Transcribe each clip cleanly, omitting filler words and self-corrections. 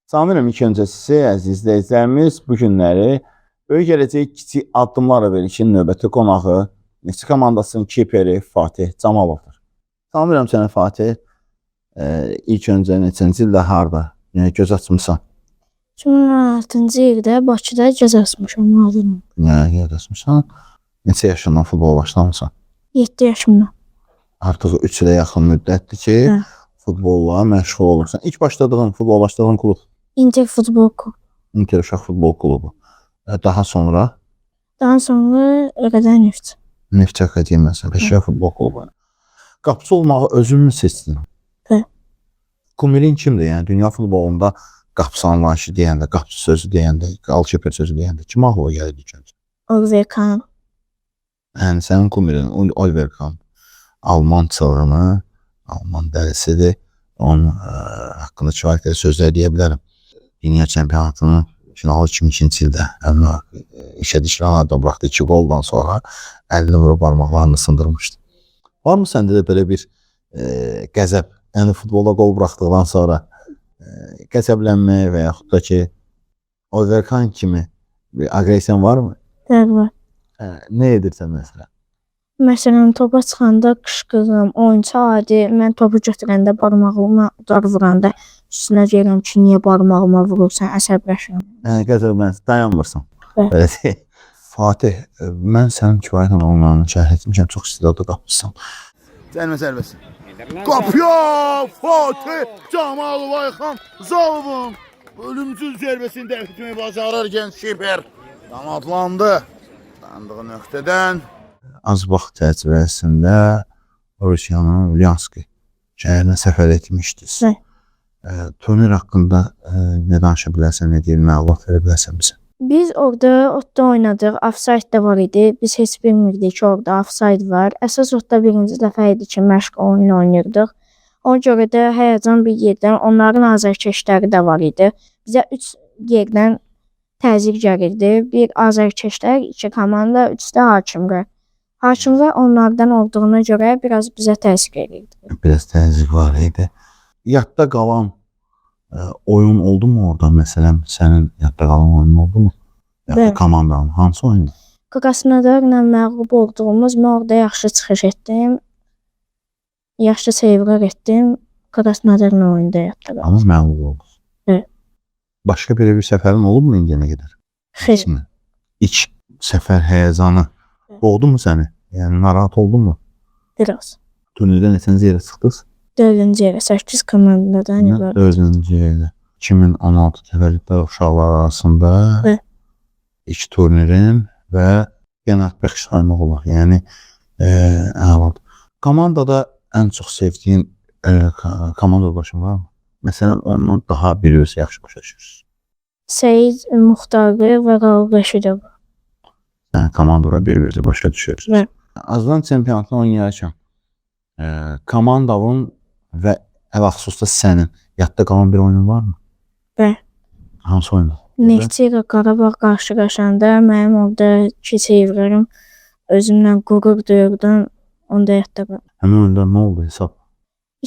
Samirəm, ilk öncəsi əziz izləyicilərimiz bu günləri böyük gələcək kiçik addımlarla verilişin növbəti qonağı Neftçi komandasının kiperi Fatih Camalovdur. Samirəm sənə Fatih, ilk öncə neçənci ildə harda göz açmısan? 2016-cı ildə Bakıda göz açmışam nazirəm. Göz açmısan? Neçə yaşından futbola başlamısan? 7 yaşımda. Artıq 3 ilə yaxın müddətdir ki, futbolla məşğul olursan. İlk başladığın, futbola başladığın klub? İnter Futbol Klubu. İnter Uşaq Futbol Klubu. Daha sonra? Daha sonra Öğədən Neft. Neftçi Akademiyası, Peşə Futbol Klubu. Qapıçı olmağı özün mü seçdin? Hə. Kumirin kimdir? Yəni dünya futbolunda qapıçı anlayışı deyəndə, qapıçı sözü deyəndə, qalkiper sözü deyəndə kim ağlıma gəldi ilk öncə? Oliver Kahn. Yəni sənin kumirin Oliver Kahn. Alman çılğını, Alman dəlisidir. Onun haqqında kifayət qədər sözlər deyə bilərəm. Dünya çempionatının finalı 2002-ci ildə işə dişlərini buraxdı 2 qoldan sonra 50 vurub barmaqlarını sındırmışdı. Var mı səndə də belə bir qəzəb? Yəni futbolda qol buraxdıqdan sonra qəzəblənmə və yaxud da ki Oliver Kahn kimi bir aqressiyan var mı? Bəli, var. Nə edirsən məsələn? Məsələn, topa çıxanda qışqırıram, oyunçu adi, mən topu götürəndə barmağıma vuranda üstünə deyirəm ki, niyə barmağıma vurursan, əsəbləşirəm. Qəzəblənsən, dayanmırsan. Bəli. Fatih, mən sənin kifayətən olmanı şərh etmişəm, çox istedadlı qapıçısan. Cəlmə zərbəsi. Qapıya Fatih Camalov Ayxan Zalovun ölümcül zərbəsini dəf etməyi bacarır gənc kiper. Qanadlandı. Dandığı nöqtədən. Az vaxt çərçivəsində Rusiyanın Ulyanski şəhərinə səfər etmişdiniz. Turnir haqqında nə danışa bilərsən, nə deyil, məlumat verə bilərsən bizə? Biz orada otda oynadıq, offside də var idi. Biz heç bilmirdik ki, orada offside var. Əsas otda birinci dəfə idi ki, məşq oyun oynayırdıq. Ona görə də həyəcan bir yerdən, onların azarkeşləri də var idi. Bizə 3 yerdən təzyiq gəlirdi. Bir azarkeşlər, 2 komanda, 3 də hakimlər. Hakimlər onlardan olduğuna görə biraz bizə təsir edirdi. Biraz təzyiq var idi. Yadda qalan oyun oldu mu orada? Məsələn, sənin yadda qalan oyun oldu mu? Bəli. Komandanın hansı oyunu? Krasnodarla məğlub olduğumuz, mən orada yaxşı çıxış etdim. Yaxşı seyirlər etdim. Krasnodarla oyunda yadda qaldım. Amma məğlub oldu. Bəli. Başqa bir səfərin olub mu indiyənə qədər? Xeyr. İlk səfər həyəcanı boğdu mu səni? Yəni narahat oldun mu? Biraz. Turnirdə neçənci yerə çıxdınız? 4-cü yerə, 8 komandadan ibarət. 4-cü yerdə. 2016 təvəllüdli uşaqlar arasında ilk turnirin və qənaətbəxş saymaq olar. Yəni əladır. Komandada ən çox sevdiyin komanda yoldaşın var mı? Məsələn, ondan daha bir özü yaxşı başa düşürsünüz. Seyid Muxtarlı və Raul Rəşidov. Yəni komandada bir özü başa düşürsünüz. Azdan çempionatını oynayarkən komandavın və əl-xüsusda sənin yadda qalan bir oyunun var mı? Bəli. Hansı oyun? Neftçi ilə Qarabağ qarşılaşanda mənim orada keçirlərim özümlə qürur duyurdum. Onda yadda qaldı. Həmin oyunda nə oldu hesab?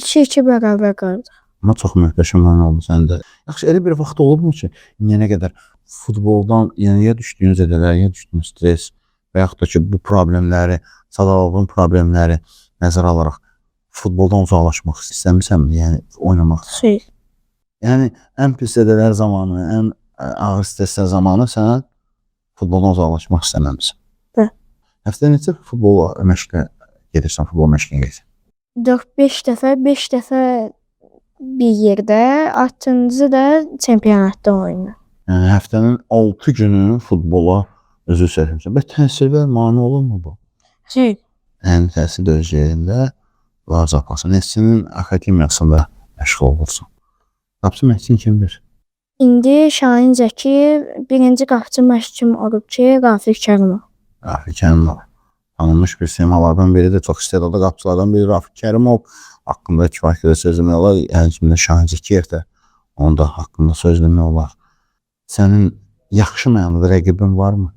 2-2 bərabər qaldı. Amma çox möhtəşəm oyun oldu səndə. Yaxşı, elə bir vaxt olub mu ki, indiyənə qədər futboldan yeniyə düşdüyün zədələr, yeniyə düşdüyün stres və yaxud da ki, bu problemləri, Sadalovun problemləri nəzərə alaraq futboldan uzaqlaşmaq istəmirsən, yəni oynamaq. Xeyr. Yəni ən pis zədələr zamanı, ən ağır streslər zamanı sən futboldan uzaqlaşmaq istəməmisən. Bəli. Həftədə neçə futbol məşqə gedirsən, futbol məşqinə gedirsən? 4-5 dəfə, 5 dəfə bir yerdə, 6-cı da çempionatda oynayır. Yəni həftənin 6 günü futbola özü sərfəmsən. Bəs təsirlər mane olur mu bu? Xeyr. Yəni təsir də öz yerində var zaparsın. Neftçinin akademiyasında məşğul olursun. Qapıçı məşqçin kimdir? İndi Şahin Zəki birinci qapıçı məşqçim olub ki, Rafiq Kərimov. Rafiq Kərimov. Tanınmış bir simalardan biridir. Çox istedadlı qapıçılardan biri Rafiq Kərimov. Haqqında kifayət qədər söz demək olar. Yəni Şahin Zəkiyev də onun da haqqında söz demək olar. Sənin yaxşı mənada rəqibin varmı?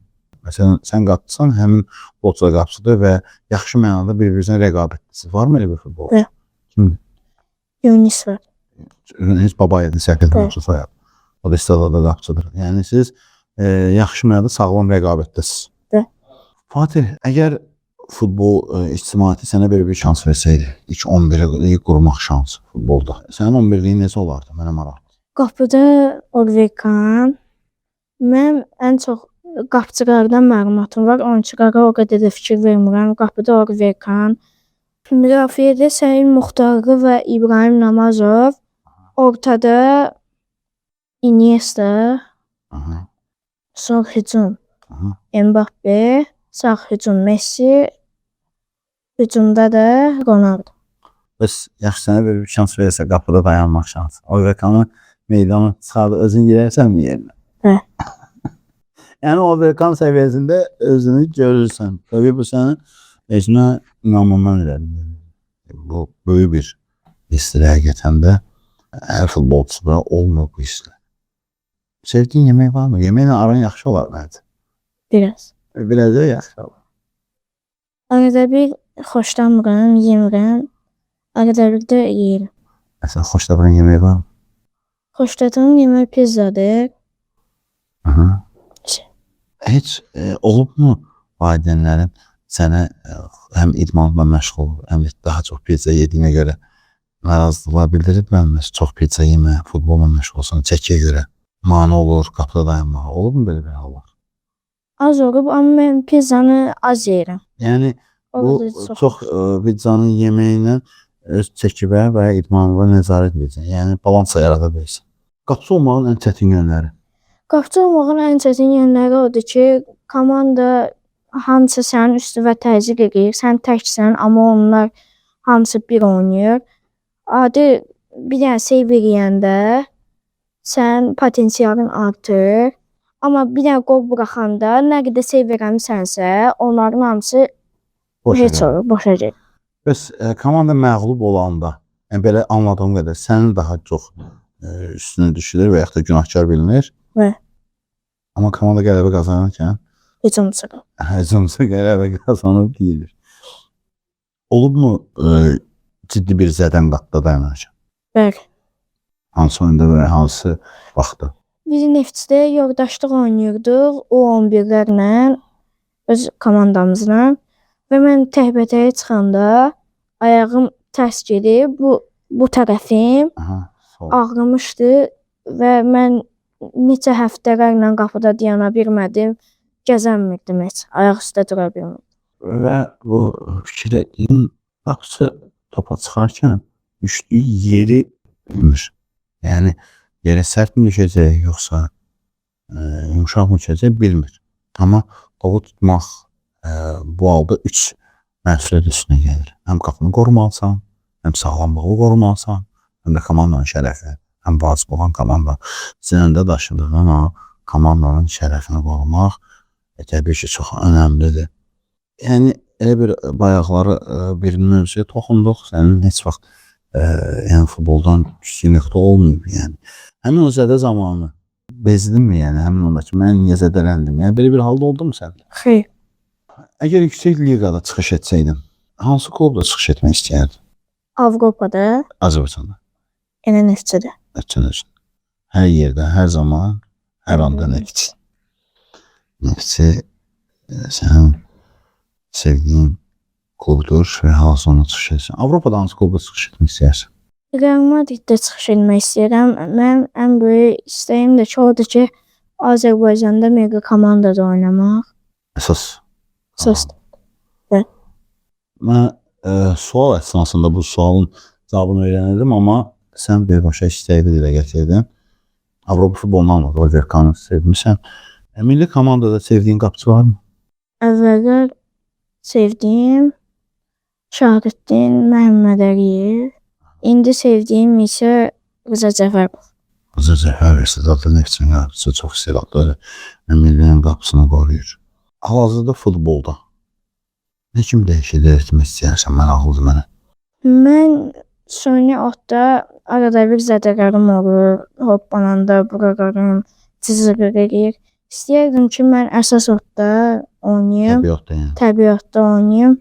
Məsələn, sən qapıçısan, həmin futbolçu da qapıçıdır və yaxşı mənada bir-birinizə rəqabətlisiniz. Varmı elə bir futbolçu? Bəli. Kimdir? Yunis var. Yunis Babayevin səhvində soyadı. O da istedadlı qapçıdır. Yəni siz yaxşı mənada sağlam rəqabətdəsiz. Bəli. Fatih, əgər futbol ictimaiyyəti sənə belə bir şans versəydi, ilk 11-i qurmaq şansı futbolda, sənin 11-liyin necə olardı? Mənə maraq. Qapıda Orvekan. Mən ən çox qapçılardan məlumatım var. Oyunçulara o qədər də fikir vermirəm. Qapıda Orvekan. Müdafiədə Səid Muxtarlı və İbrahim Namazov. Ortada Iniesta. Aha. Sol hücum Aha. Mbappe. Sağ hücum Messi. Hücumda da Ronaldo. Bəs yaxşı sənə belə bir şans versə qapıda dayanmaq şansı. Orvekanı meydana çıxardı, özün girərsənmi yerinə? Hə. Yəni Orvekan səviyyəsində özünü görürsən. Təbii bu sənin özünə inanmaman irəli. Bu böyük bir hissdir həqiqətən də. Hər futbolçuda olmur bu hisslər. Sevdiyin yemək varmı? Yeməklə aran yaxşı olar məncə. Biraz. Biraz da yaxşı olar. Arada bir xoşlanmıram, yemirəm. Arada bir də yeyirəm. Sən xoşladığın yemək var mı? Xoşladığım yemək pizzadır. Aha. Heç olubmu valideynlərin sənə həm idmanla məşğul, həm də daha çox pizza yediyinə görə narazılıqlar bildiribmi? Çox pizza yemə, futbolla məşğulsan, çəkiyə görə mane olur, qapıda dayanmağa. Olubmu belə bir hallar? Az olub, amma mən pizzanı az yeyirəm. Yəni bu Orada çox pizzanın yeməyinə öz çəkivə və idmanına nəzarət edirsən. Yəni balans yarada bilirsən. Qapıçı olmağın ən çətin yönləri. Qapıçı olmağın ən çətin yönləri odur ki, komanda hamısı sənin üstünə təzyiq edir. Sən təksən, amma onlar hamısı bir oynayır. Adi bir dənə seyv eləyəndə sən potensialın artır. Amma bir dənə qol buraxanda nə qədər seyv verəmisənsə, onların hamısı heç olur, boşa gedir. Bəs komanda məğlub olanda, yəni belə anladığım qədər sənin daha çox üstünə düşülür və yaxud da günahkar bilinir. Və Amma komanda qələbə qazanırkən hücumçu qələbə qazanıb deyilir. Olubmu ciddi bir zədən qatda dayanacaq? Bəli. Hansı oyunda və hansı vaxtda? Biz Neftçidə yoldaşlıq oynayırdıq U11-lərlə, öz komandamızla. Və mən təhbətəyə çıxanda ayağım tərs gedib, bu tərəfim ağrımışdı və mən neçə həftələrlə qapıda dayana bilmədim, gəzənmirdim heç, ayaq üstə dura bilmirdim. Və bu fikirə qapıçı topa çıxarkən düşdüyü yeri bilmir. Yəni yerə sərt mi düşəcək, yoxsa yumuşaq mı düşəcək bilmir. Amma topu tutmaq bu halda 3 məsuliyyət üstünə gəlir. Həm qapını qorumalısan, həm sağlamlığı qorumalısan, həm də komandanın şərəfi, həm vacib olan komanda sinəndə daşıdığın o komandanın şərəfini qorumaq təbii ki, çox önəmlidir. Yəni elə bir bayaqları bir mövzuya toxunduq, sənin heç vaxt yəni futboldan küçüklikdə olmayıb. Yəni həmin o zədə zamanı bezdinmi, yəni həmin ondakı mən niyə zədələndim? Yəni belə bir halda oldu mu səndə? Xeyr. Əgər yüksək liqada çıxış etsəydin, hansı klubda çıxış etmək istəyərdin? Avropada, Azərbaycanda. yenə Neftçidə. Neftçi. Hər yerdə, hər zaman, hər anda Neftçi. Neftçi sənin sevdiyin klubdur və hazırına çıxış etsin. Avropada hansı klubda çıxış etmək istəyərsən? Real Madriddə çıxış etmək istəyirəm. Mən ən böyük istəyim də ki, odur ki, Azərbaycanda mega komandada oynamaq. Əsas. Mən sual əsnasında bu sualın cavabını öyrənirdim, amma sən birbaşa istəyini dilə gətirdin. Avropa futbolundan olmadı, Orvekanı sevmişsən. Milli komandada sevdiyin qapıçı varmı? Əvvəllər sevdiyim Şahrettin Məhəmmədəliyev. İndi sevdiyim isə Rıza Cəfərov. Rıza Cəfərov istedadlı Neftçinin qapıçı, çox istedadlı millinin qapısını qoruyur. Hal-hazırda futbolda nə kimi dəyişiklik etmək istəyərsən, maraqlıdır mənə? Mən süni otda arada bir zədələrim olur, hoppananda buralarım cızırır eləyir. İstəyərdim ki, mən əsas otda oynayım, təbii otda oynayım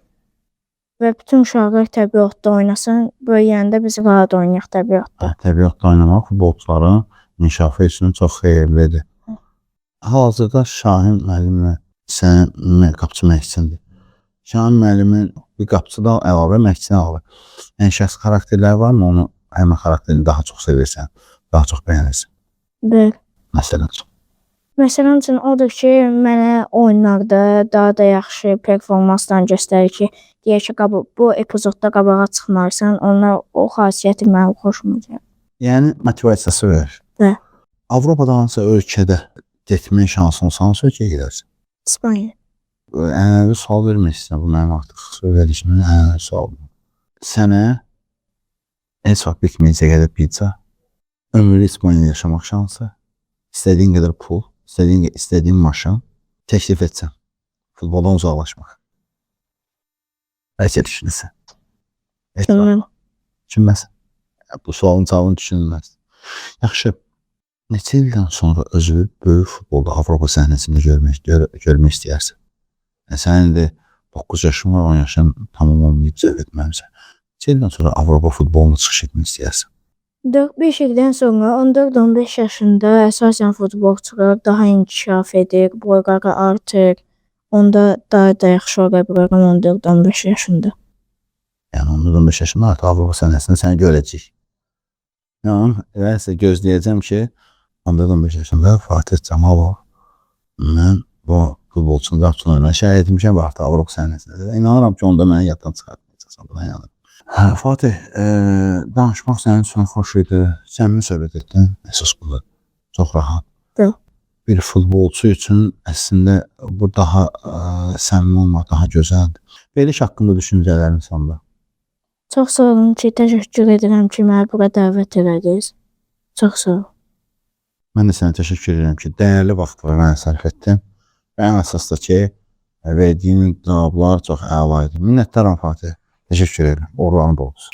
və bütün uşaqlar təbii otda oynasın, böyüyəndə biz rahat oynayaq təbii otda. Təbii otda oynamaq futbolçuların inkişafı üçün çox xeyirlidir. Hal-hazırda Şahin müəllimlə sənin qapıçı məşqçindir. Şahin müəllimin bir qapıçı da əlavə məşqçini alır. Yəni şəxsi xarakterləri varmı? Onu həmin xarakterini daha çox sevirsən, daha çox bəyənirsən. Bəli. Məsələn. Məsələn üçün odur ki, mənə oyunlarda daha da yaxşı performanslar göstərir ki, deyək ki, bu epizodda qabağa çıxmarsan, onlar o xasiyyəti mənim xoşuma gəlir. Yəni motivasiyası verir. Bəli. Avropada hansı ölkədə getmək şansın olsa, hansı ölkəyə gedərsən? İspaniya. Ənənəvi sual vermək istəyirəm. Bu mənim artıq söylədiyim ənənəvi sualdır. Sənə heç vaxt bitməyəcək qədər pizza, ömürlük İspaniyada yaşamaq şansı, istədiyin qədər pul, istədiyin maşın təklif etsən, futboldan uzaqlaşmaq. Bəlkə düşünürsən. Düşünməsən. Bu sualın cavabını düşünülməz. Yaxşı, neçə ildən sonra özü böyük futbolda Avropa səhnəsində görmək istəyərsən? Sənin də 9 yaşın var, 10 yaşın tamam olmayıb zəv etməmsən. Neçə ildən sonra Avropa futboluna çıxış etmək istəyərsən? 4-5 ildən sonra 14-15 yaşında əsasən futbolçular daha inkişaf edir, boyları artır. Onda daha da yaxşı ola bilərəm 14-15 yaşında. Yəni 14-15 yaşında artıq Avropa səhnəsində səni görəcəyik. Yəni, eləsə gözləyəcəm ki, 14-15 yaşında Fatih Camalov mən bu futbolçunun qapıçını önünə şəhid etmişəm və artıq Avropa səhnəsində. İnanıram ki, onda mənə yaddan çıxartmayacaqsan. Buna inanıram. Fatih, danışmaq sənin üçün xoş idi. Səmimi söhbət etdin. Əsas budur. Çox rahat. Yox. Bir futbolçu üçün əslində bu daha səmimi olmaq daha gözəldir. Veriliş haqqında düşüncələrin sonda. Çox sağ olun ki, təşəkkür edirəm ki, məni bura dəvət elədiniz. Çox sağ olun. Mən də sənə təşəkkür edirəm ki, dəyərli vaxtları mənə sərf etdin. Və ən əsas da ki, verdiyin cavablar çox əla idi. Minnətdaram Fatih. Teşekkür ederim. Orhan olsun.